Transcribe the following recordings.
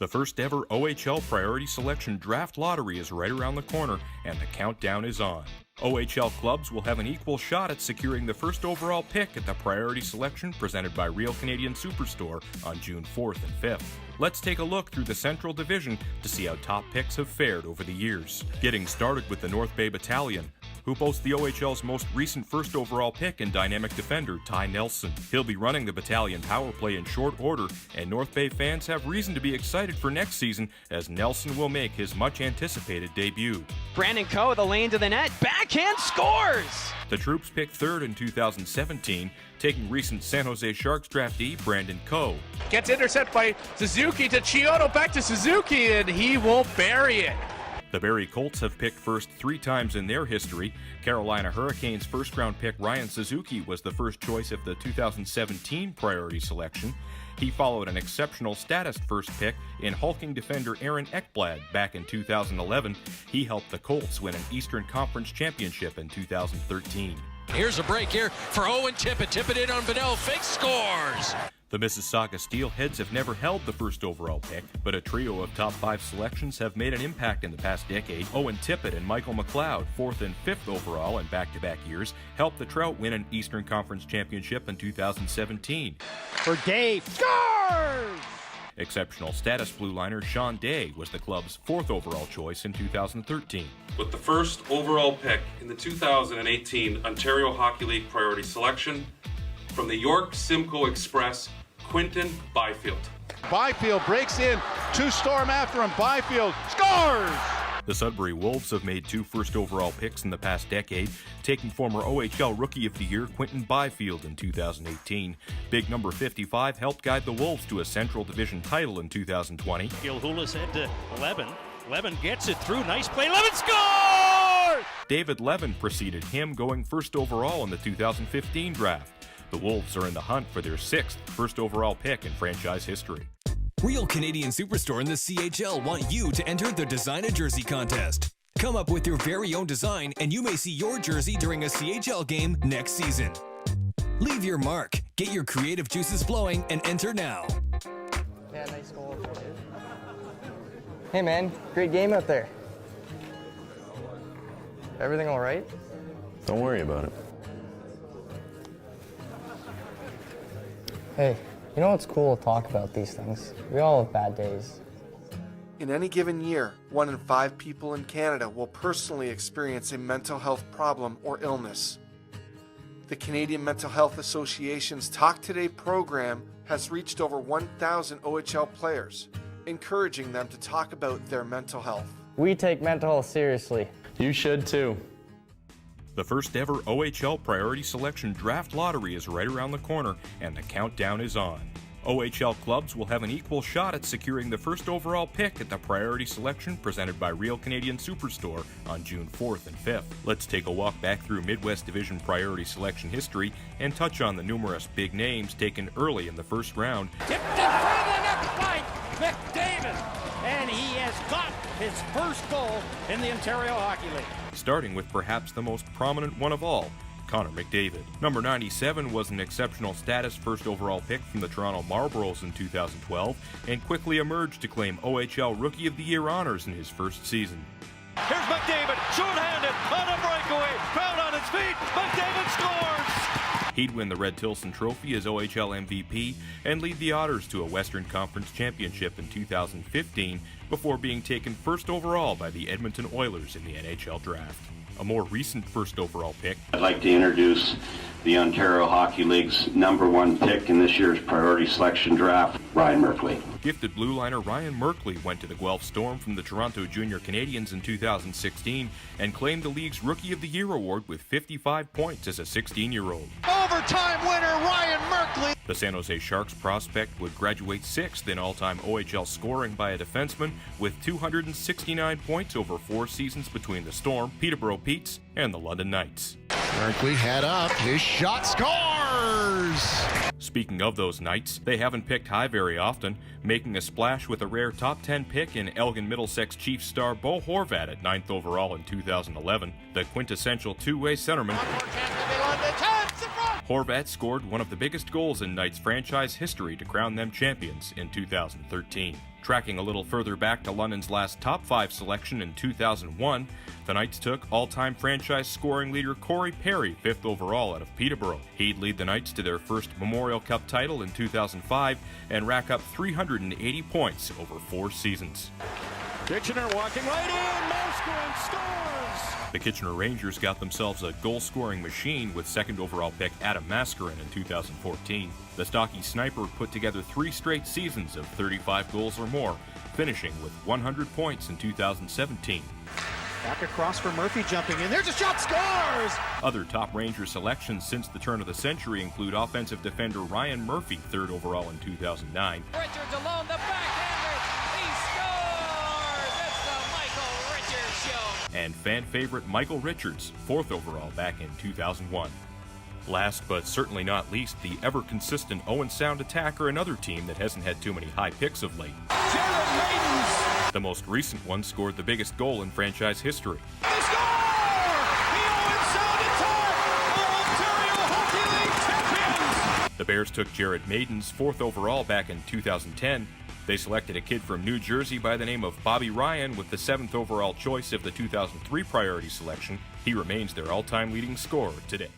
The first ever OHL Priority Selection Draft Lottery is right around the corner, and the countdown is on. OHL clubs will have an equal shot at securing the first overall pick at the Priority Selection presented by Real Canadian Superstore on June 4th and 5th. Let's take a look through the Central Division to see how top picks have fared over the years. Getting started with the North Bay Battalion, who boasts the OHL's most recent first overall pick and dynamic defender, Ty Nelson. He'll be running the battalion power play in short order, and North Bay fans have reason to be excited for next season as Nelson will make his much-anticipated debut. Brandon Coe, the lane to the net, backhand scores! The Troops picked third in 2017, taking recent San Jose Sharks draftee Brandon Coe. Gets intercepted by Suzuki to Chiodo, back to Suzuki, and he will bury it. The Barrie Colts have picked first 3 times in their history. Carolina Hurricanes first-round pick Ryan Suzuki was the first choice of the 2017 priority selection. He followed an exceptional status first pick in hulking defender Aaron Ekblad back in 2011. He helped the Colts win an Eastern Conference championship in 2013. Here's a break here for Owen Tippett. Tippett in on Vidal, fake scores! The Mississauga Steelheads have never held the first overall pick, but a trio of top 5 selections have made an impact in the past decade. Owen Tippett and Michael McLeod, 4th and 5th overall in back-to-back years, helped the Trout win an Eastern Conference championship in 2017. For Dave, scores! Exceptional status blue liner Sean Day was the club's 4th overall choice in 2013. With the first overall pick in the 2018 Ontario Hockey League Priority Selection, from the York Simcoe Express, Quinton Byfield. Byfield breaks in, 2 Storm after him, Byfield scores! The Sudbury Wolves have made 2 first overall picks in the past decade, taking former OHL Rookie of the Year Quinton Byfield in 2018. Big number 55 helped guide the Wolves to a Central Division title in 2020. Gilhulis head to Levin. Levin gets it through, nice play, Levin scores! David Levin preceded him, going first overall in the 2015 draft. The Wolves are in the hunt for their 6th first overall pick in franchise history. Real Canadian Superstore and the CHL want you to enter the Design a Jersey contest. Come up with your very own design and you may see your jersey during a CHL game next season. Leave your mark, get your creative juices flowing, and enter now. Yeah, nice goal. Hey man, great game out there. Everything all right? Don't worry about it. Hey, you know what's cool to talk about these things? We all have bad days. In any given year, 1 in 5 people in Canada will personally experience a mental health problem or illness. The Canadian Mental Health Association's Talk Today program has reached over 1,000 OHL players, encouraging them to talk about their mental health. We take mental health seriously. You should too. The first ever OHL Priority Selection Draft Lottery is right around the corner, and the countdown is on. OHL clubs will have an equal shot at securing the first overall pick at the Priority Selection presented by Real Canadian Superstore on June 4th and 5th. Let's take a walk back through Midwest Division Priority Selection history and touch on the numerous big names taken early in the first round. Tipped in front of the net fight, McDavid, and he has got his first goal in the Ontario Hockey League. Starting with perhaps the most prominent one of all, Connor McDavid. Number 97 was an exceptional status first overall pick from the Toronto Marlboros in 2012 and quickly emerged to claim OHL Rookie of the Year honors in his first season. Here's McDavid, short-handed, on a breakaway, crowd on his feet, McDavid scores! He'd win the Red Tilson Trophy as OHL MVP and lead the Otters to a Western Conference championship in 2015 before being taken first overall by the Edmonton Oilers in the NHL draft. A more recent first overall pick. I'd like to introduce the Ontario Hockey League's #1 pick in this year's priority selection draft, Ryan Merkley. Gifted blue liner Ryan Merkley went to the Guelph Storm from the Toronto Junior Canadiens in 2016 and claimed the league's Rookie of the Year award with 55 points as a 16-year-old. Overtime winner Ryan Merkley! The San Jose Sharks prospect would graduate 6th in all-time OHL scoring by a defenseman with 269 points over 4 seasons between the Storm, Peterborough Petes, and the London Knights. Merkley head up, his shot scores! Speaking of those Knights, they haven't picked high very often, making a splash with a rare top 10 pick in Elgin Middlesex Chiefs star Bo Horvat at 9th overall in 2011. The quintessential two-way centerman, Horvat scored one of the biggest goals in Knights franchise history to crown them champions in 2013. Tracking a little further back to London's last top 5 selection in 2001, the Knights took all-time franchise scoring leader Corey Perry 5th overall out of Peterborough. He'd lead the Knights to their first Memorial Cup title in 2005 and rack up 380 points over 4 seasons. Kitchener walking right in, Moskowin scores! The Kitchener Rangers got themselves a goal-scoring machine with 2nd overall pick Adam Mascarin in 2014. The stocky sniper put together 3 straight seasons of 35 goals or more, finishing with 100 points in 2017. Back across for Murphy jumping in. There's a shot, scores! Other top Ranger selections since the turn of the century include offensive defender Ryan Murphy, 3rd overall in 2009. Richards alone, the backhander. He scores! It's the Michael Richards show. And fan favorite Michael Richards, 4th overall back in 2001. Last but certainly not least, the ever-consistent Owen Sound attacker, another team that hasn't had too many high picks of late. Jared Maidens! The most recent one scored the biggest goal in franchise history. They score! The Owen Sound attack! Ontario Hockey League champions! The Bears took Jared Maidens 4th overall back in 2010. They selected a kid from New Jersey by the name of Bobby Ryan with the 7th overall choice of the 2003 priority selection. He remains their all-time leading scorer today.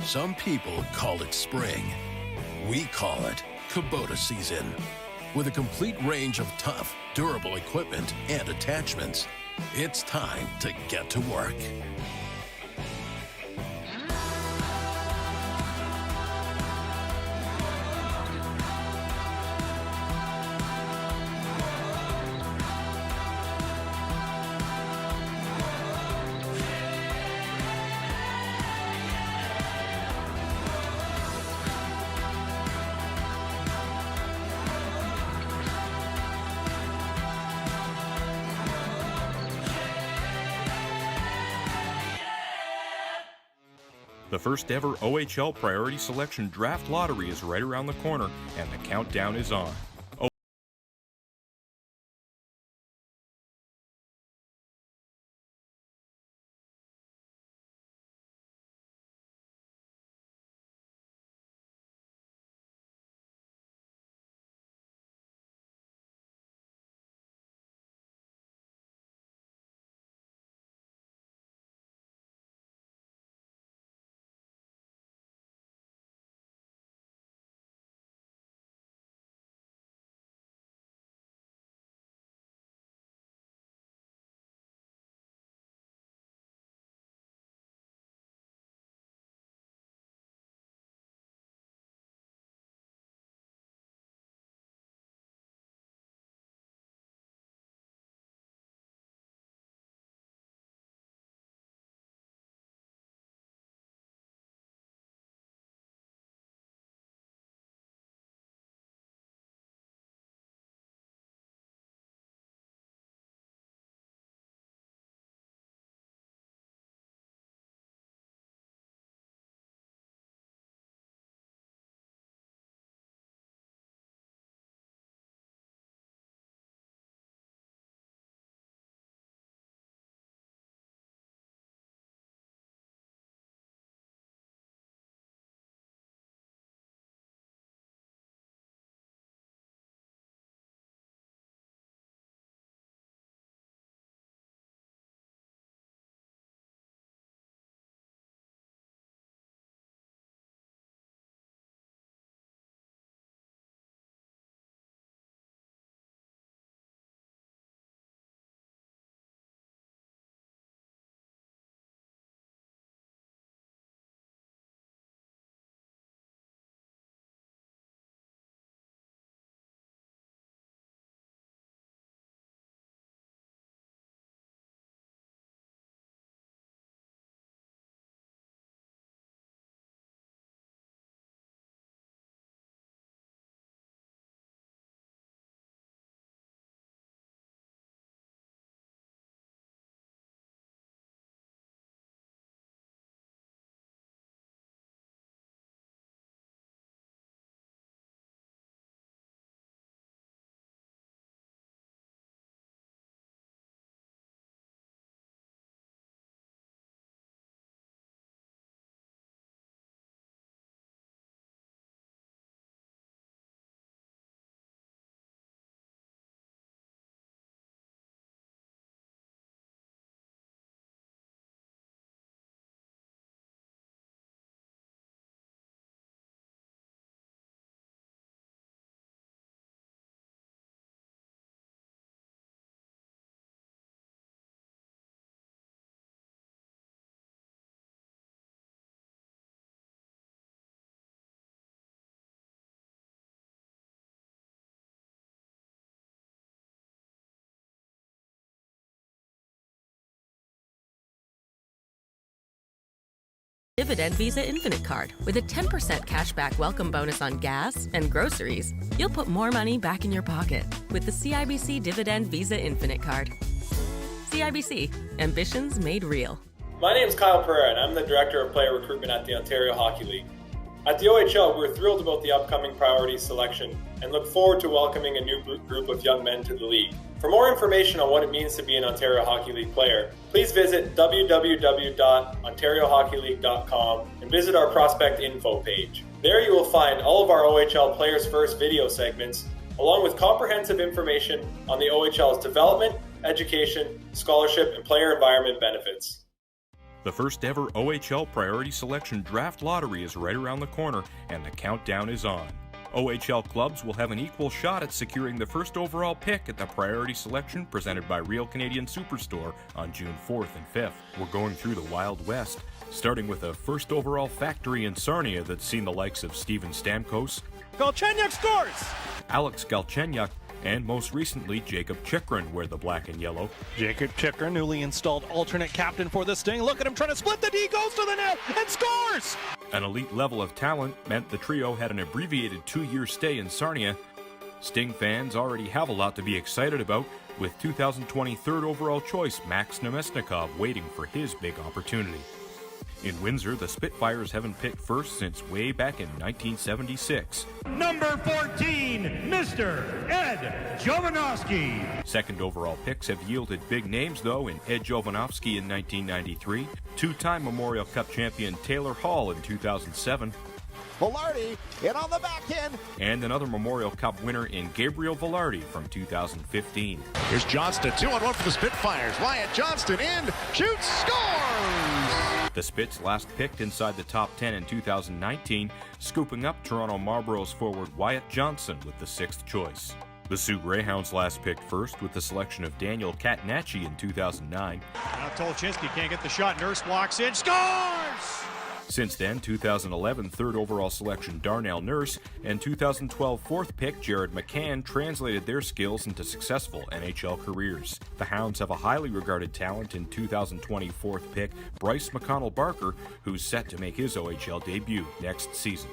Some people call it spring. We call it Kubota season. With a complete range of tough, durable equipment and attachments, it's time to get to work. The first ever OHL Priority Selection Draft Lottery is right around the corner, and the countdown is on. Dividend Visa Infinite Card. With a 10% cashback welcome bonus on gas and groceries, you'll put more money back in your pocket with the CIBC Dividend Visa Infinite Card. CIBC, ambitions made real. My name is Kyle Pereira, and I'm the Director of Player Recruitment at the Ontario Hockey League. At the OHL, we're thrilled about the upcoming priority selection and look forward to welcoming a new group of young men to the league. For more information on what it means to be an Ontario Hockey League player, please visit www.ontariohockeyleague.com and visit our prospect info page. There you will find all of our OHL Players First video segments, along with comprehensive information on the OHL's development, education, scholarship, and player environment benefits. The first ever OHL Priority Selection Draft Lottery is right around the corner, and the countdown is on. OHL clubs will have an equal shot at securing the first overall pick at the Priority Selection presented by Real Canadian Superstore on June 4th and 5th. We're going through the Wild West, starting with a first overall factory in Sarnia that's seen the likes of Steven Stamkos, Galchenyuk scores! Alex Galchenyuk, and most recently Jacob Chychrun wear the black and yellow. Jacob Chychrun, newly installed alternate captain for the Sting. Look at him trying to split the D, goes to the net and scores! An elite level of talent meant the trio had an abbreviated 2-year stay in Sarnia. Sting fans already have a lot to be excited about, with 2020 third overall choice Max Nemesnikov waiting for his big opportunity. In Windsor, the Spitfires haven't picked first since way back in 1976. Number 14, Mr. Ed Jovanovski. Second overall picks have yielded big names, though, in Ed Jovanovski in 1993, two-time Memorial Cup champion Taylor Hall in 2007, Velarde in on the back end, and another Memorial Cup winner in Gabriel Velarde from 2015. Here's Johnston, 2-on-1 for the Spitfires. Wyatt Johnston in, shoots, scores! The Spits last picked inside the top 10 in 2019, scooping up Toronto Marlborough's forward Wyatt Johnson with the 6th choice. The Sioux Greyhounds last picked first with the selection of Daniel Catanacci in 2009. Now Tolchinsky can't get the shot. Nurse walks in, scores! Since then, 2011 third overall selection Darnell Nurse and 2012 fourth pick Jared McCann translated their skills into successful NHL careers. The Hounds have a highly regarded talent in 2020 fourth pick Bryce McConnell-Barker, who's set to make his OHL debut next season.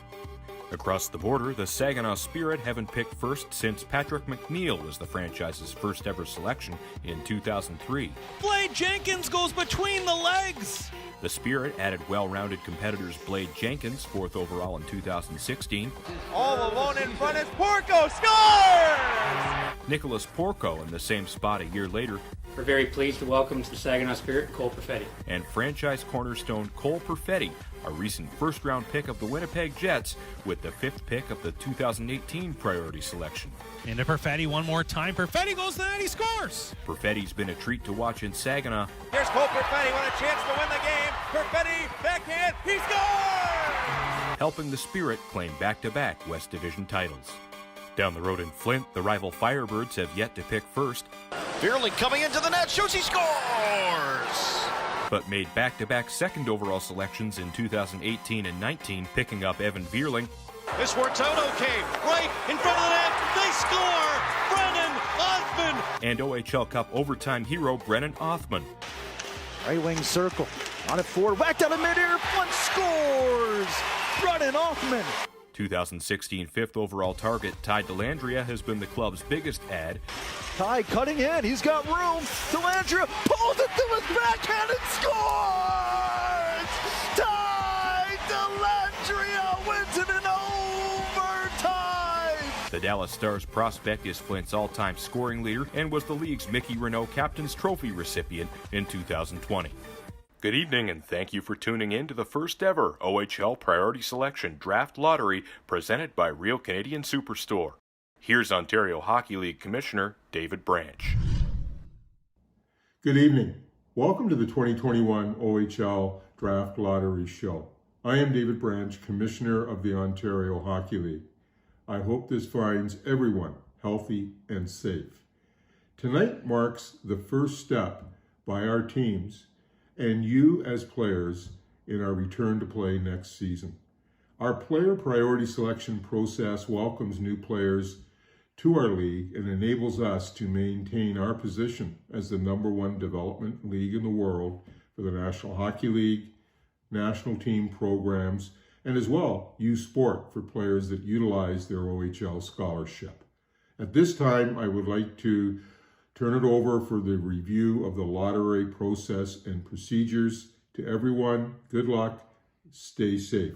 Across the border, the Saginaw Spirit haven't picked first since Patrick McNeil was the franchise's first ever selection in 2003. Blade Jenkins goes between the legs! The Spirit added well-rounded competitors Blade Jenkins, 4th overall in 2016. All alone in front is Porco, scores! Nicholas Porco in the same spot a year later. We're very pleased to welcome to the Saginaw Spirit Cole Perfetti. And franchise cornerstone Cole Perfetti, a recent first-round pick of the Winnipeg Jets, with the 5th pick of the 2018 priority selection. Into Perfetti one more time. Perfetti goes to the net, he scores! Perfetti's been a treat to watch in Saginaw. Here's Cole Perfetti with a chance to win the game. Perfetti, backhand, he scores! Helping the Spirit claim back-to-back West Division titles. Down the road in Flint, the rival Firebirds have yet to pick first. Veerling coming into the net, shoots, he scores! But made back-to-back second overall selections in 2018 and 19, picking up Evan Veerling. This works out okay, right in front of the net, they score! Brennan Othman! And OHL Cup overtime hero Brennan Othman. Right wing circle, on it forward, whacked out of midair, Flint scores! Brennan Othman! 2016 5th overall target Ty Dellandrea has been the club's biggest add. Ty cutting in, he's got room. Dellandrea pulls it to his backhand and scores! Ty Dellandrea wins it in overtime! The Dallas Stars prospect is Flint's all-time scoring leader and was the league's Mickey Renault Captain's Trophy recipient in 2020. Good evening, and thank you for tuning in to the first ever OHL Priority Selection Draft Lottery presented by Real Canadian Superstore. Here's Ontario Hockey League Commissioner David Branch. Good evening. Welcome to the 2021 OHL Draft Lottery Show. I am David Branch, Commissioner of the Ontario Hockey League. I hope this finds everyone healthy and safe. Tonight marks the first step by our teams and you as players in our return to play next season. Our player priority selection process welcomes new players to our league and enables us to maintain our position as the #1 development league in the world for the National Hockey League, national team programs, and as well youth sport for players that utilize their OHL scholarship. At this time, I would like to turn it over for the review of the lottery process and procedures. To everyone, good luck, stay safe.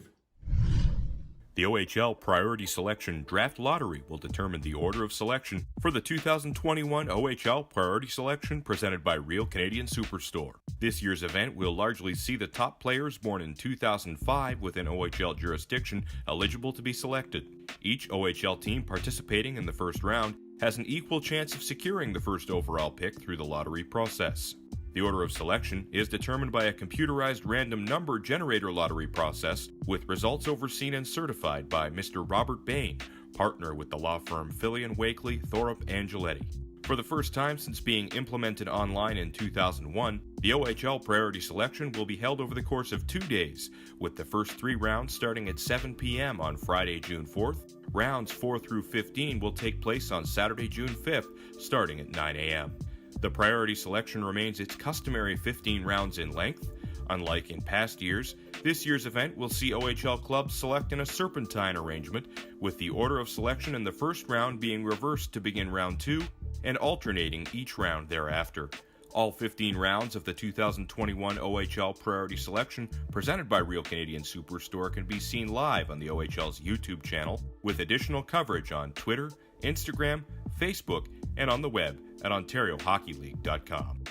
The OHL Priority Selection Draft Lottery will determine the order of selection for the 2021 OHL Priority Selection presented by Real Canadian Superstore. This year's event will largely see the top players born in 2005 within OHL jurisdiction eligible to be selected. Each OHL team participating in the first round has an equal chance of securing the first overall pick through the lottery process. The order of selection is determined by a computerized random number generator lottery process with results overseen and certified by Mr. Robert Bayne, partner with the law firm Filion, Thorup, Angeletti. For the first time since being implemented online in 2001, the OHL Priority Selection will be held over the course of 2 days, with the first 3 rounds starting at 7 p.m. on Friday, June 4th. Rounds 4 through 15 will take place on Saturday, June 5th, starting at 9 a.m. The priority selection remains its customary 15 rounds in length. Unlike in past years, this year's event will see OHL clubs select in a serpentine arrangement, with the order of selection in the first round being reversed to begin round 2 and alternating each round thereafter. All 15 rounds of the 2021 OHL Priority Selection presented by Real Canadian Superstore can be seen live on the OHL's YouTube channel, with additional coverage on Twitter, Instagram, Facebook, and on the web at OntarioHockeyLeague.com.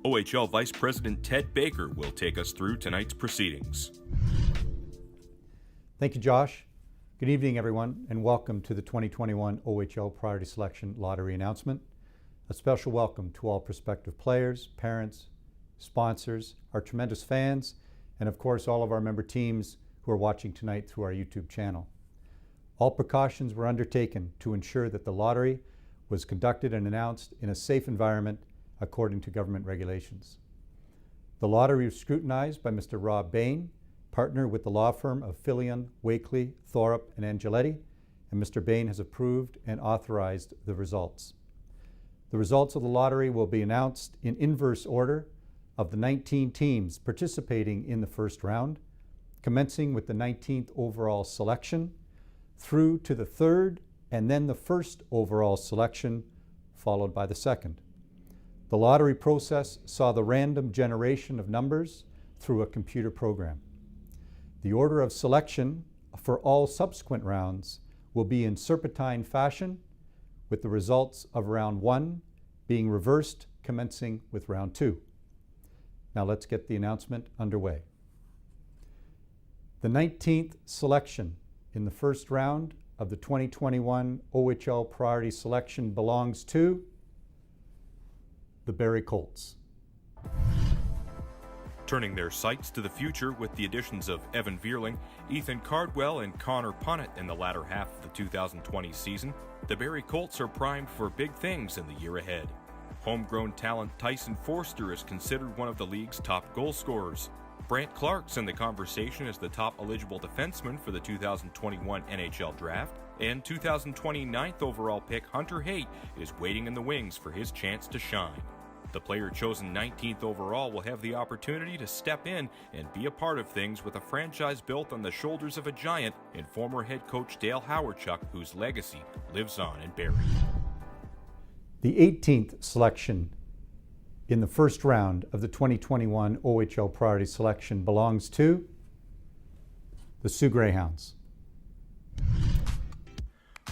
OHL Vice President Ted Baker will take us through tonight's proceedings. Thank you, Josh. Good evening, everyone, and welcome to the 2021 OHL Priority Selection Lottery announcement. A special welcome to all prospective players, parents, sponsors, our tremendous fans, and of course all of our member teams who are watching tonight through our YouTube channel. All precautions were undertaken to ensure that the lottery was conducted and announced in a safe environment according to government regulations. The lottery was scrutinized by Mr. Rob Bayne, partner with the law firm of Filion, Thorup, and Angeletti, and Mr. Bayne has approved and authorized the results. The results of the lottery will be announced in inverse order of the 19 teams participating in the first round, commencing with the 19th overall selection, through to the third and then the first overall selection, followed by the second. The lottery process saw the random generation of numbers through a computer program. The order of selection for all subsequent rounds will be in serpentine fashion, with the results of round 1 being reversed, commencing with round 2. Now let's get the announcement underway. The 19th selection in the first round of the 2021 OHL Priority Selection belongs to the Barrie Colts. Turning their sights to the future with the additions of Evan Vierling, Ethan Cardwell, and Connor Punnett in the latter half of the 2020 season, the Barrie Colts are primed for big things in the year ahead. Homegrown talent Tyson Forster is considered one of the league's top goal scorers. Brant Clark's in the conversation as the top eligible defenseman for the 2021 NHL Draft, and 2020 9th overall pick Hunter Haight is waiting in the wings for his chance to shine. The player chosen 19th overall will have the opportunity to step in and be a part of things with a franchise built on the shoulders of a giant in former head coach Dale Hawerchuk, whose legacy lives on in Barrie. The 18th selection in the first round of the 2021 OHL Priority Selection belongs to the Soo Greyhounds.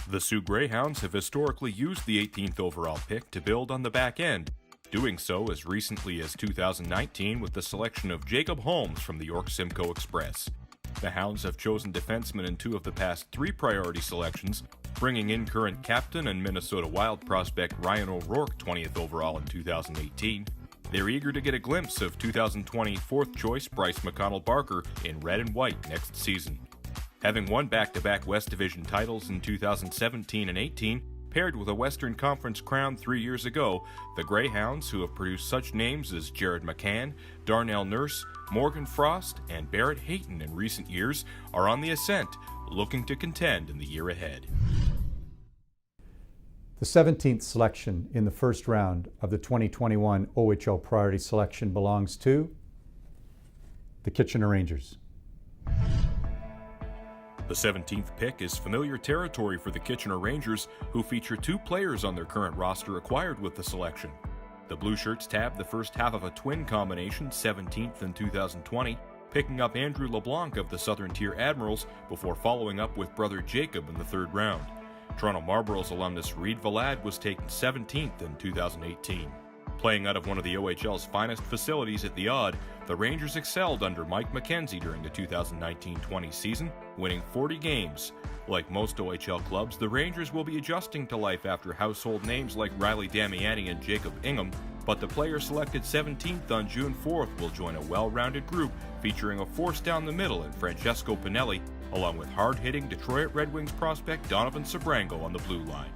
The Soo Greyhounds have historically used the 18th overall pick to build on the back end, doing so as recently as 2019 with the selection of Jacob Holmes from the York Simcoe Express. The Hounds have chosen defensemen in 2 of the past 3 priority selections, bringing in current captain and Minnesota Wild prospect Ryan O'Rourke 20th overall in 2018. They're eager to get a glimpse of 2020 4th choice Bryce McConnell-Barker in red and white next season. Having won back-to-back West Division titles in 2017 and 18, paired with a Western Conference crown 3 years ago, the Greyhounds, who have produced such names as Jared McCann, Darnell Nurse, Morgan Frost, and Barrett Hayton in recent years, are on the ascent, looking to contend in the year ahead. The 17th selection in the first round of the 2021 OHL Priority Selection belongs to the the Kitchener Rangers. The 17th pick is familiar territory for the Kitchener Rangers, who feature 2 players on their current roster acquired with the selection. The Blue Shirts tabbed the first half of a twin combination, 17th in 2020, picking up Andrew LeBlanc of the Southern Tier Admirals before following up with brother Jacob in the 3rd round. Toronto Marlboros alumnus Reed Valade was taken 17th in 2018. Playing out of one of the OHL's finest facilities at the Odd, the Rangers excelled under Mike McKenzie during the 2019-20 season, winning 40 games. Like most OHL clubs, the Rangers will be adjusting to life after household names like Riley Damiani and Jacob Ingham, but the player selected 17th on June 4th will join a well-rounded group featuring a force down the middle in Francesco Pinelli, along with hard-hitting Detroit Red Wings prospect Donovan Sabrango on the blue line.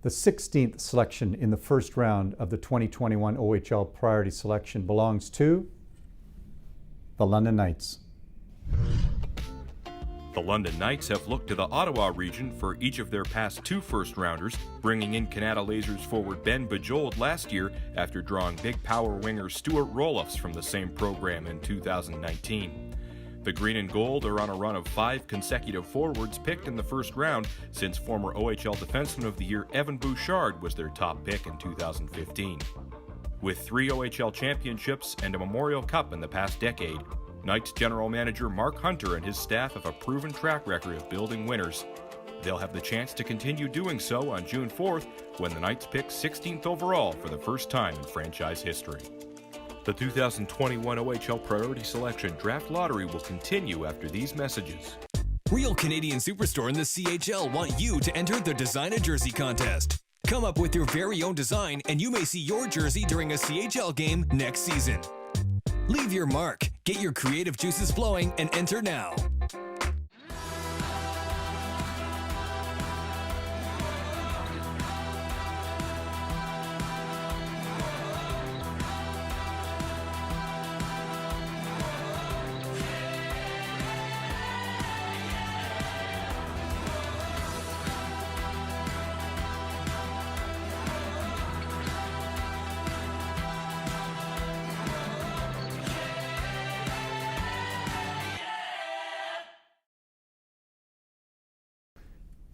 The 16th selection in the first round of the 2021 OHL Priority Selection belongs to the London Knights. The London Knights have looked to the Ottawa region for each of their past 2 first-rounders, bringing in Canada Lasers forward Ben Bajold last year after drawing big power winger Stuart Roloffs from the same program in 2019. The Green and Gold are on a run of 5 consecutive forwards picked in the first round since former OHL Defenseman of the Year Evan Bouchard was their top pick in 2015. With 3 OHL championships and a Memorial Cup in the past decade, Knights general manager Mark Hunter and his staff have a proven track record of building winners. They'll have the chance to continue doing so on June 4th when the Knights pick 16th overall for the first time in franchise history. The 2021 OHL Priority Selection Draft Lottery will continue after these messages. Real Canadian Superstore and the CHL want you to enter the Design a Jersey contest. Come up with your very own design and you may see your jersey during a CHL game next season. Leave your mark, get your creative juices flowing, and enter now.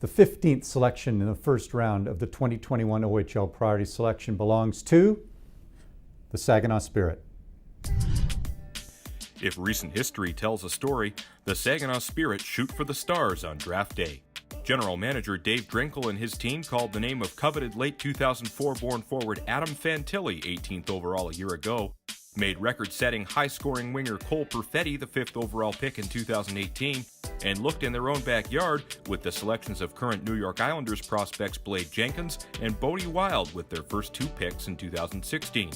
The 15th selection in the first round of the 2021 OHL Priority Selection belongs to the Saginaw Spirit. If recent history tells a story, the Saginaw Spirit shoot for the stars on draft day. General manager Dave Drinkle and his team called the name of coveted late 2004-born forward Adam Fantilli 18th overall a year ago, made record-setting high-scoring winger Cole Perfetti the 5th overall pick in 2018, and looked in their own backyard with the selections of current New York Islanders prospects Blade Jenkins and Bodie Wild with their first 2 picks in 2016.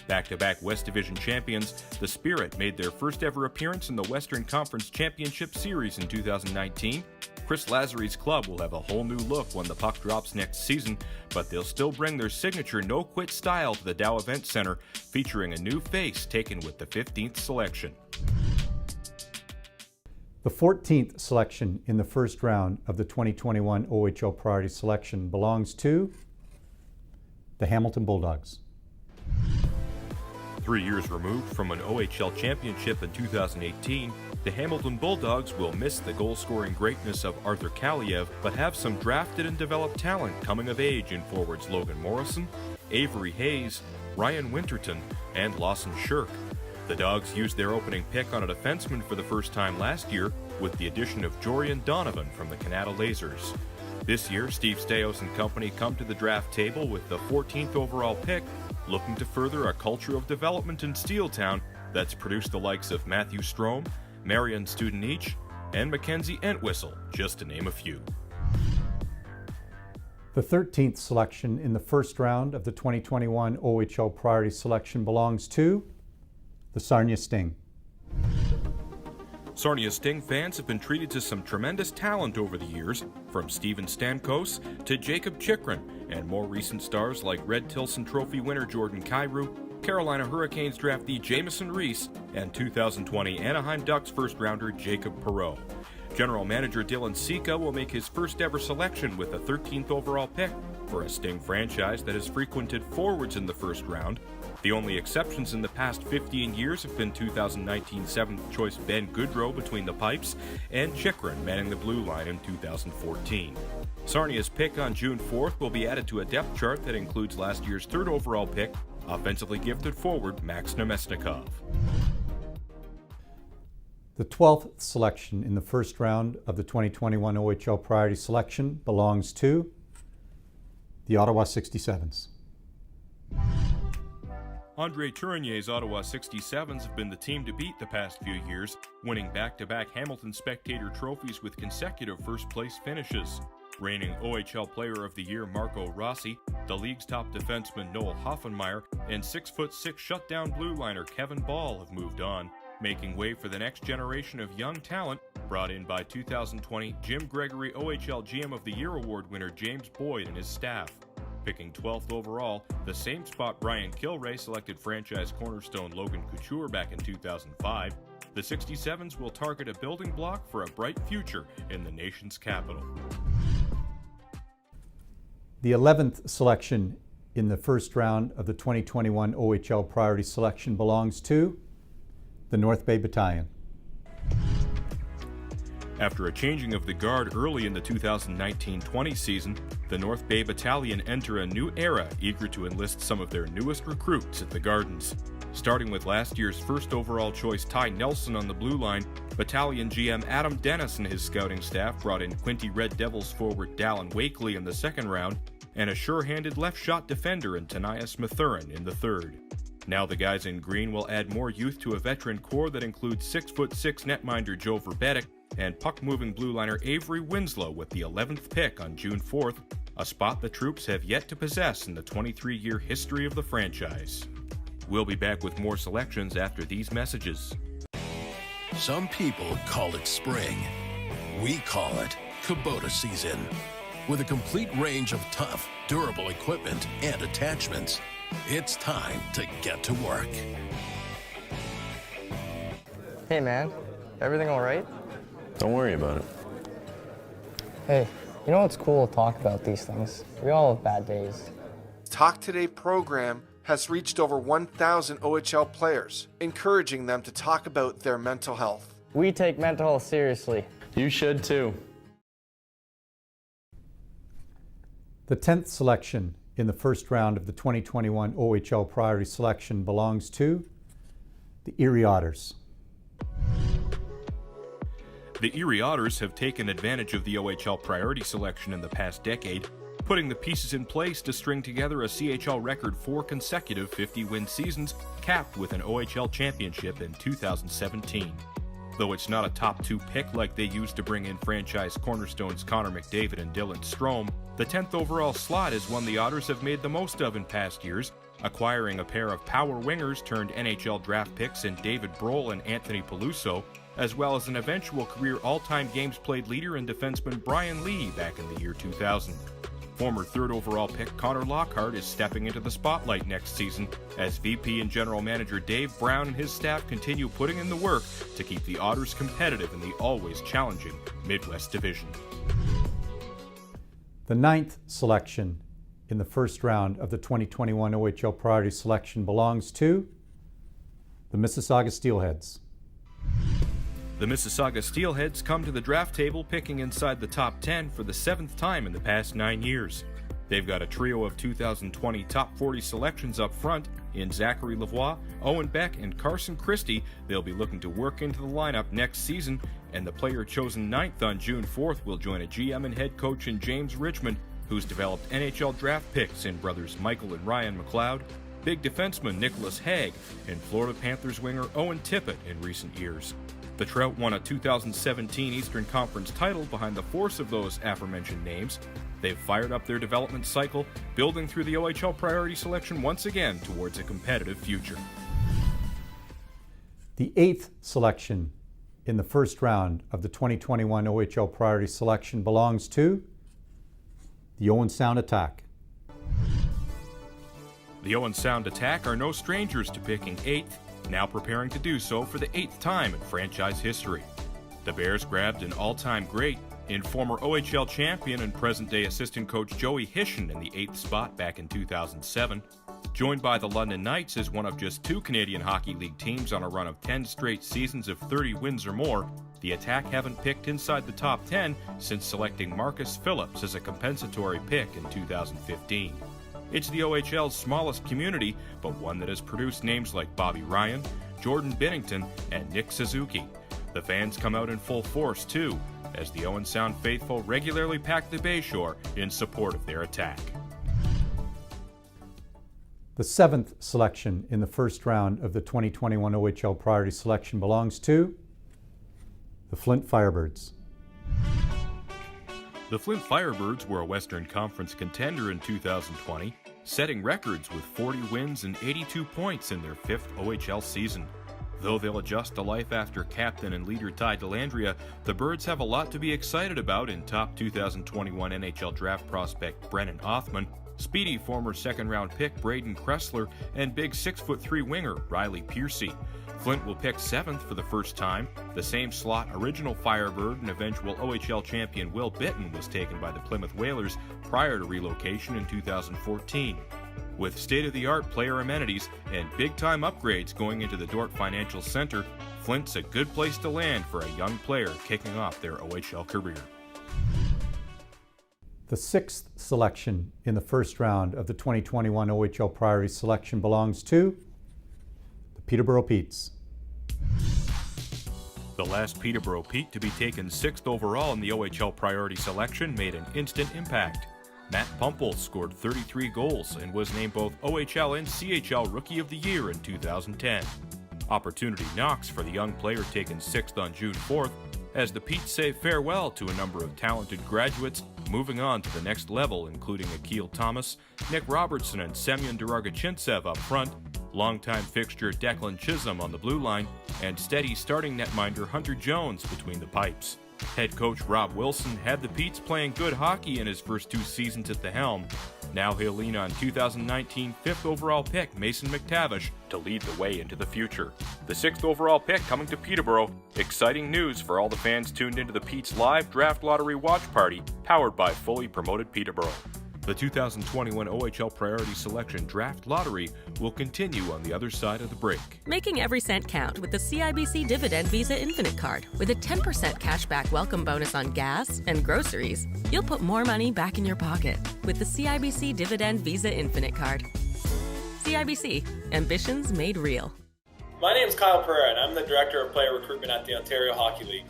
Back-to-back West Division champions, the Spirit made their first ever appearance in the Western Conference Championship Series in 2019. Chris Lazary's club will have a whole new look when the puck drops next season, but they'll still bring their signature no-quit style to the Dow Event Center, featuring a new face taken with the 15th selection. The 14th selection in the first round of the 2021 OHL Priority Selection belongs to the Hamilton Bulldogs. 3 years removed from an OHL championship in 2018, the Hamilton Bulldogs will miss the goal-scoring greatness of Arthur Kaliev, but have some drafted and developed talent coming of age in forwards Logan Morrison, Avery Hayes, Ryan Winterton, and Lawson Shirk. The Dogs used their opening pick on a defenseman for the first time last year with the addition of Jorian Donovan from the Canada Lasers. This year, Steve Staios and company come to the draft table with the 14th overall pick, looking to further a culture of development in Steeltown that's produced the likes of Matthew Strome, Marion Studenich, and Mackenzie Entwistle, just to name a few. The 13th selection in the first round of the 2021 OHL Priority Selection belongs to the Sarnia Sting. Sarnia Sting fans have been treated to some tremendous talent over the years, from Steven Stamkos to Jacob Chychrun, and more recent stars like Red Tilson Trophy winner Jordan Kyrou, Carolina Hurricanes draftee Jamison Reese, and 2020 Anaheim Ducks first-rounder Jacob Perreault. General manager Dylan Sika will make his first ever selection with a 13th overall pick for a Sting franchise that has frequented forwards in the first round. The only exceptions in the past 15 years have been 2019 7th choice Ben Goodrow between the pipes and Chychrun manning the blue line in 2014. Sarnia's pick on June 4th will be added to a depth chart that includes last year's 3rd overall pick, offensively gifted forward Max Nemesnikov. The 12th selection in the first round of the 2021 OHL Priority Selection belongs to the Ottawa 67s. Andre Tourigny's Ottawa 67s have been the team to beat the past few years, winning back-to-back Hamilton Spectator trophies with consecutive first-place finishes. Reigning OHL Player of the Year Marco Rossi, the league's top defenseman Noel Hoffenmeyer, and 6'6" shutdown blue liner Kevin Ball have moved on, making way for the next generation of young talent brought in by 2020 Jim Gregory OHL GM of the Year Award winner James Boyd and his staff. Picking 12th overall, the same spot Brian Kilray selected franchise cornerstone Logan Couture back in 2005, the 67s will target a building block for a bright future in the nation's capital. The 11th selection in the first round of the 2021 OHL Priority Selection belongs to the North Bay Battalion. After a changing of the guard early in the 2019-20 season, the North Bay Battalion enter a new era, eager to enlist some of their newest recruits at the Gardens. Starting with last year's 1st overall choice Ty Nelson on the blue line, Battalion GM Adam Dennis and his scouting staff brought in Quinty Red Devils forward Dallin Wakely in the 2nd round, and a sure-handed left-shot defender in Tanias Mathurin in the 3rd. Now the guys in green will add more youth to a veteran core that includes 6'6" netminder Joe Verbetic and puck-moving blue liner Avery Winslow with the 11th pick on June 4th, a spot the troops have yet to possess in the 23-year history of the franchise. We'll be back with more selections after these messages. Some people call it spring. We call it Kubota season. With a complete range of tough, durable equipment and attachments, it's time to get to work. Hey man, everything all right? Don't worry about it. Hey, you know it's cool to talk about these things. We all have bad days. Talk Today program has reached over 1,000 OHL players, encouraging them to talk about their mental health. We take mental health seriously. You should too. The 10th selection in the first round of the 2021 OHL Priority Selection belongs to the Erie Otters. The Erie Otters have taken advantage of the OHL Priority Selection in the past decade, putting the pieces in place to string together a CHL record 4 consecutive 50-win seasons, capped with an OHL championship in 2017. Though it's not a top 2 pick like they used to bring in franchise cornerstones Connor McDavid and Dylan Strome, the 10th overall slot is one the Otters have made the most of in past years, acquiring a pair of power wingers turned NHL draft picks in David Brohl and Anthony Peluso, as well as an eventual career all-time games played leader in defenseman Brian Lee back in the year 2000. Former 3rd overall pick Connor Lockhart is stepping into the spotlight next season as VP and General Manager Dave Brown and his staff continue putting in the work to keep the Otters competitive in the always challenging Midwest Division. The 9th selection in the first round of the 2021 OHL Priority Selection belongs to the Mississauga Steelheads. The Mississauga Steelheads come to the draft table picking inside the top 10 for the 7th time in the past 9 years. They've got a trio of 2020 top 40 selections up front in Zachary Lavoie, Owen Beck, and Carson Christie. They'll be looking to work into the lineup next season, and the player chosen 9th on June 4th will join a GM and head coach in James Richmond, who's developed NHL draft picks in brothers Michael and Ryan McLeod, big defenseman Nicholas Hague, and Florida Panthers winger Owen Tippett in recent years. The Trout won a 2017 Eastern Conference title behind the force of those aforementioned names. They've fired up their development cycle, building through the OHL Priority Selection once again towards a competitive future. The 8th selection in the first round of the 2021 OHL Priority Selection belongs to the Owen Sound Attack. The Owen Sound Attack are no strangers to picking 8th, now preparing to do so for the 8th time in franchise history. The Bears grabbed an all-time great in former OHL champion and present-day assistant coach Joey Hishon in the 8th spot back in 2007. Joined by the London Knights as one of just 2 Canadian Hockey League teams on a run of 10 straight seasons of 30 wins or more, the Attack haven't picked inside the top 10 since selecting Marcus Phillips as a compensatory pick in 2015. It's the OHL's smallest community, but one that has produced names like Bobby Ryan, Jordan Binnington, and Nick Suzuki. The fans come out in full force, too, as the Owen Sound faithful regularly pack the Bayshore in support of their Attack. The 7th selection in the first round of the 2021 OHL Priority Selection belongs to the Flint Firebirds. The Flint Firebirds were a Western Conference contender in 2020, setting records with 40 wins and 82 points in their 5th OHL season. Though they'll adjust to life after captain and leader Ty Dellandrea, the Birds have a lot to be excited about in top 2021 NHL draft prospect Brennan Othman, speedy former second-round pick Braden Kressler, and big 6'3" winger Riley Piercy. Flint will pick 7th for the first time. The same slot original Firebird and eventual OHL champion Will Bitton was taken by the Plymouth Whalers prior to relocation in 2014. With state-of-the-art player amenities and big-time upgrades going into the Dordt Financial Center, Flint's a good place to land for a young player kicking off their OHL career. The 6th selection in the first round of the 2021 OHL Priority Selection belongs to the Peterborough Petes. The last Peterborough Pete to be taken 6th overall in the OHL Priority Selection made an instant impact. Matt Pumple scored 33 goals and was named both OHL and CHL Rookie of the Year in 2010. Opportunity knocks for the young player taken 6th on June 4th as the Petes say farewell to a number of talented graduates moving on to the next level, including Akil Thomas, Nick Robertson, and Semyon Duragachintsev up front, longtime fixture Declan Chisholm on the blue line, and steady starting netminder Hunter Jones between the pipes. Head coach Rob Wilson had the Petes playing good hockey in his first 2 seasons at the helm. Now he'll lean on 2019 5th overall pick Mason McTavish to lead the way into the future. The 6th overall pick coming to Peterborough. Exciting news for all the fans tuned into the Petes live draft lottery watch party powered by fully promoted Peterborough. The 2021 OHL Priority Selection Draft Lottery will continue on the other side of the break. Making every cent count with the CIBC Dividend Visa Infinite Card. With a 10% cashback welcome bonus on gas and groceries, you'll put more money back in your pocket with the CIBC Dividend Visa Infinite Card. CIBC, ambitions made real. My name is Kyle Pereira, and I'm the Director of Player Recruitment at the Ontario Hockey League.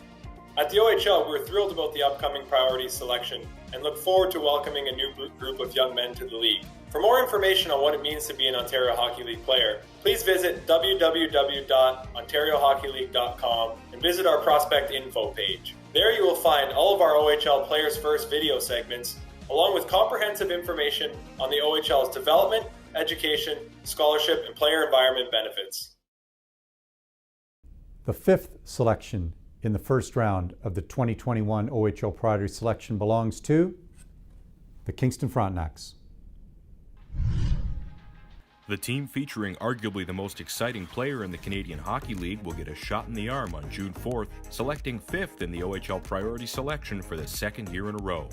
At the OHL, we're thrilled about the upcoming Priority Selection and look forward to welcoming a new group of young men to the league. For more information on what it means to be an Ontario Hockey League player, please visit www.ontariohockeyleague.com and visit our prospect info page. There you will find all of our OHL Players First video segments, along with comprehensive information on the OHL's development, education, scholarship, and player environment benefits. The 5th selection in the first round of the 2021 OHL Priority Selection belongs to the Kingston Frontenacs. The team featuring arguably the most exciting player in the Canadian Hockey League will get a shot in the arm on June 4th, selecting 5th in the OHL Priority Selection for the 2nd year in a row.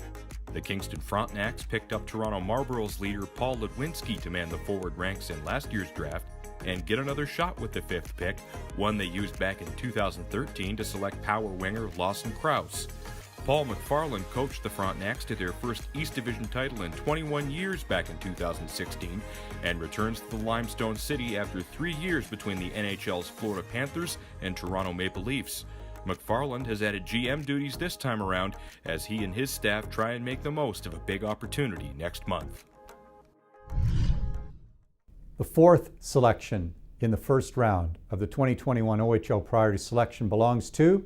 The Kingston Frontenacs picked up Toronto Marlborough's leader Paul Ludwinski to man the forward ranks in last year's draft and get another shot with the 5th pick, one they used back in 2013 to select power winger Lawson Krause. Paul McFarland coached the Frontenacs to their first East Division title in 21 years back in 2016 and returns to the Limestone City after 3 years between the NHL's Florida Panthers and Toronto Maple Leafs. McFarland has added GM duties this time around as he and his staff try and make the most of a big opportunity next month. The 4th selection in the first round of the 2021 OHL Priority Selection belongs to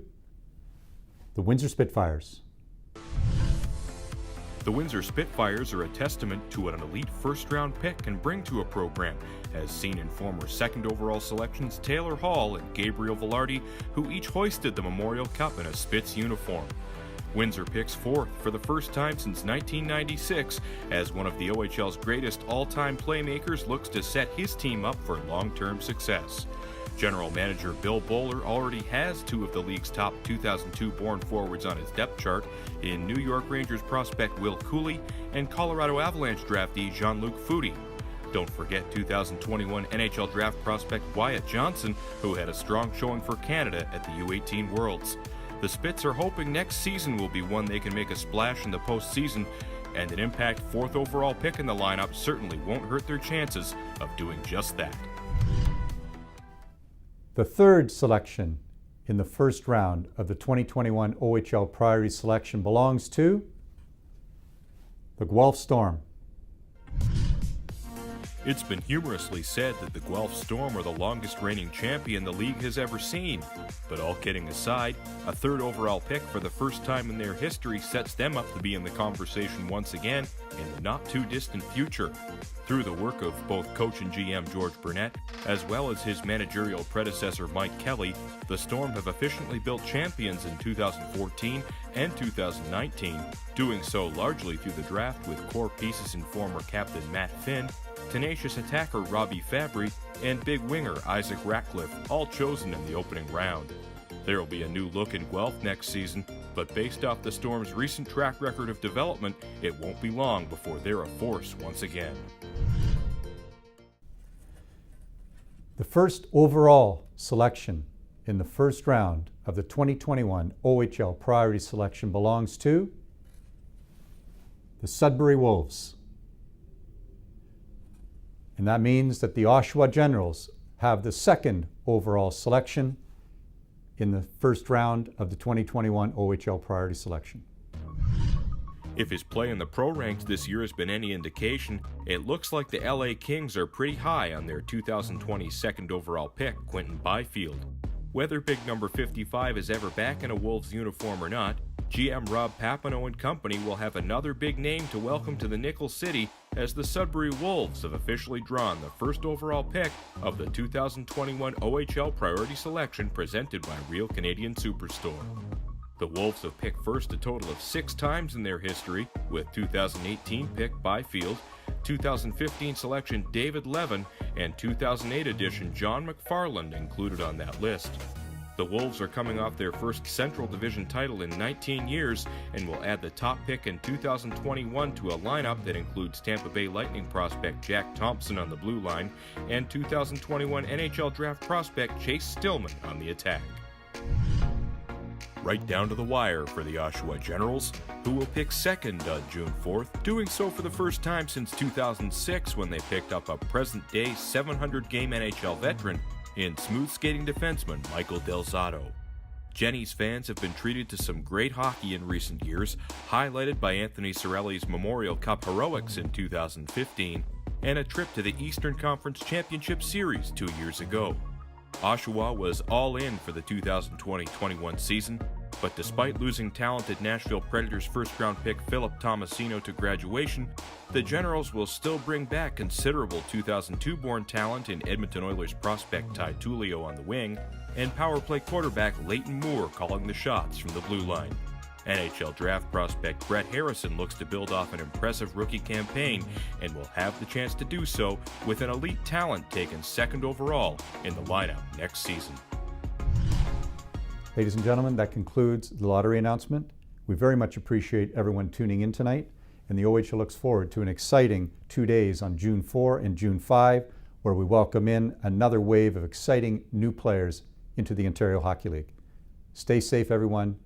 the Windsor Spitfires. The Windsor Spitfires are a testament to what an elite first-round pick can bring to a program, as seen in former second overall selections Taylor Hall and Gabriel Velarde, who each hoisted the Memorial Cup in a Spits uniform. Windsor picks 4th for the first time since 1996 as one of the OHL's greatest all-time playmakers looks to set his team up for long-term success. General Manager Bill Bowler already has 2 of the league's top 2002-born forwards on his depth chart in New York Rangers prospect Will Cooley and Colorado Avalanche draftee Jean-Luc Foudy. Don't forget 2021 NHL Draft prospect Wyatt Johnson, who had a strong showing for Canada at the U18 Worlds. The Spits are hoping next season will be one they can make a splash in the postseason, and an impact 4th overall pick in the lineup certainly won't hurt their chances of doing just that. The third selection in the first round of the 2021 OHL Priority Selection belongs to the Guelph Storm. It's been humorously said that the Guelph Storm are the longest reigning champion the league has ever seen. But all kidding aside, a 3rd overall pick for the first time in their history sets them up to be in the conversation once again in the not-too-distant future. Through the work of both coach and GM George Burnett, as well as his managerial predecessor Mike Kelly, the Storm have efficiently built champions in 2014 and 2019, doing so largely through the draft with core pieces in former captain Matt Finn, tenacious attacker Robbie Fabry, and big winger Isaac Ratcliffe, all chosen in the opening round. There will be a new look in Guelph next season, but based off the Storm's recent track record of development, it won't be long before they're a force once again. The first overall selection in the first round of the 2021 OHL Priority Selection belongs to the Sudbury Wolves. And that means that the Oshawa Generals have the 2nd overall selection in the first round of the 2021 OHL Priority Selection. If his play in the pro ranks this year has been any indication, it looks like the LA Kings are pretty high on their 2020 2nd overall pick, Quinton Byfield. Whether big number 55 is ever back in a Wolves uniform or not, GM Rob Papineau and company will have another big name to welcome to the Nickel City as the Sudbury Wolves have officially drawn the 1st overall pick of the 2021 OHL Priority Selection presented by Real Canadian Superstore. The Wolves have picked first a total of 6 times in their history, with 2018 pick Byfield, 2015 selection David Levin, and 2008 edition John McFarland included on that list. The Wolves are coming off their first Central Division title in 19 years and will add the top pick in 2021 to a lineup that includes Tampa Bay Lightning prospect Jack Thompson on the blue line and 2021 NHL draft prospect Chase Stillman on the attack. Right down to the wire for the Oshawa Generals, who will pick 2nd on June 4th, doing so for the first time since 2006 when they picked up a present-day 700-game NHL veteran in smooth skating defenseman Michael Del Zotto. Jenny's fans have been treated to some great hockey in recent years, highlighted by Anthony Cirelli's Memorial Cup heroics in 2015 and a trip to the Eastern Conference Championship Series 2 years ago. Oshawa was all in for the 2020-21 season, but despite losing talented Nashville Predators first-round pick Philip Tomasino to graduation, the Generals will still bring back considerable 2002-born talent in Edmonton Oilers prospect Ty Tullio on the wing, and power play quarterback Leighton Moore calling the shots from the blue line. NHL draft prospect Brett Harrison looks to build off an impressive rookie campaign and will have the chance to do so with an elite talent taken 2nd overall in the lineup next season. Ladies and gentlemen, that concludes the lottery announcement. We very much appreciate everyone tuning in tonight, and the OHL looks forward to an exciting 2 days on June 4 and June 5, where we welcome in another wave of exciting new players into the Ontario Hockey League. Stay safe, everyone.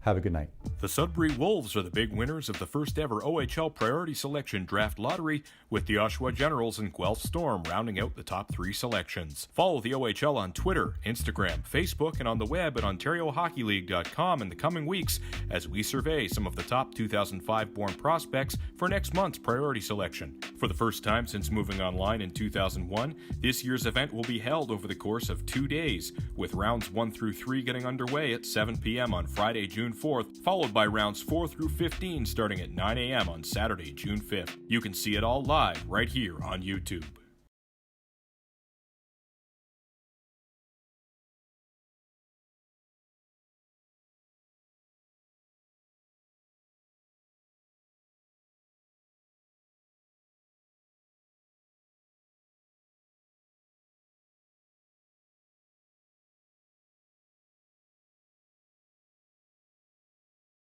Have a good night. The Sudbury Wolves are the big winners of the first ever OHL Priority Selection Draft Lottery, with the Oshawa Generals and Guelph Storm rounding out the top 3 selections. Follow the OHL on Twitter, Instagram, Facebook, and on the web at OntarioHockeyLeague.com in the coming weeks as we survey some of the top 2005-born prospects for next month's Priority Selection. For the first time since moving online in 2001, this year's event will be held over the course of 2 days, with rounds 1 through 3 getting underway at 7 p.m. on Friday, June 4th, followed by rounds 4 through 15 starting at 9 a.m. on Saturday, June 5th. You can see it all live right here on YouTube.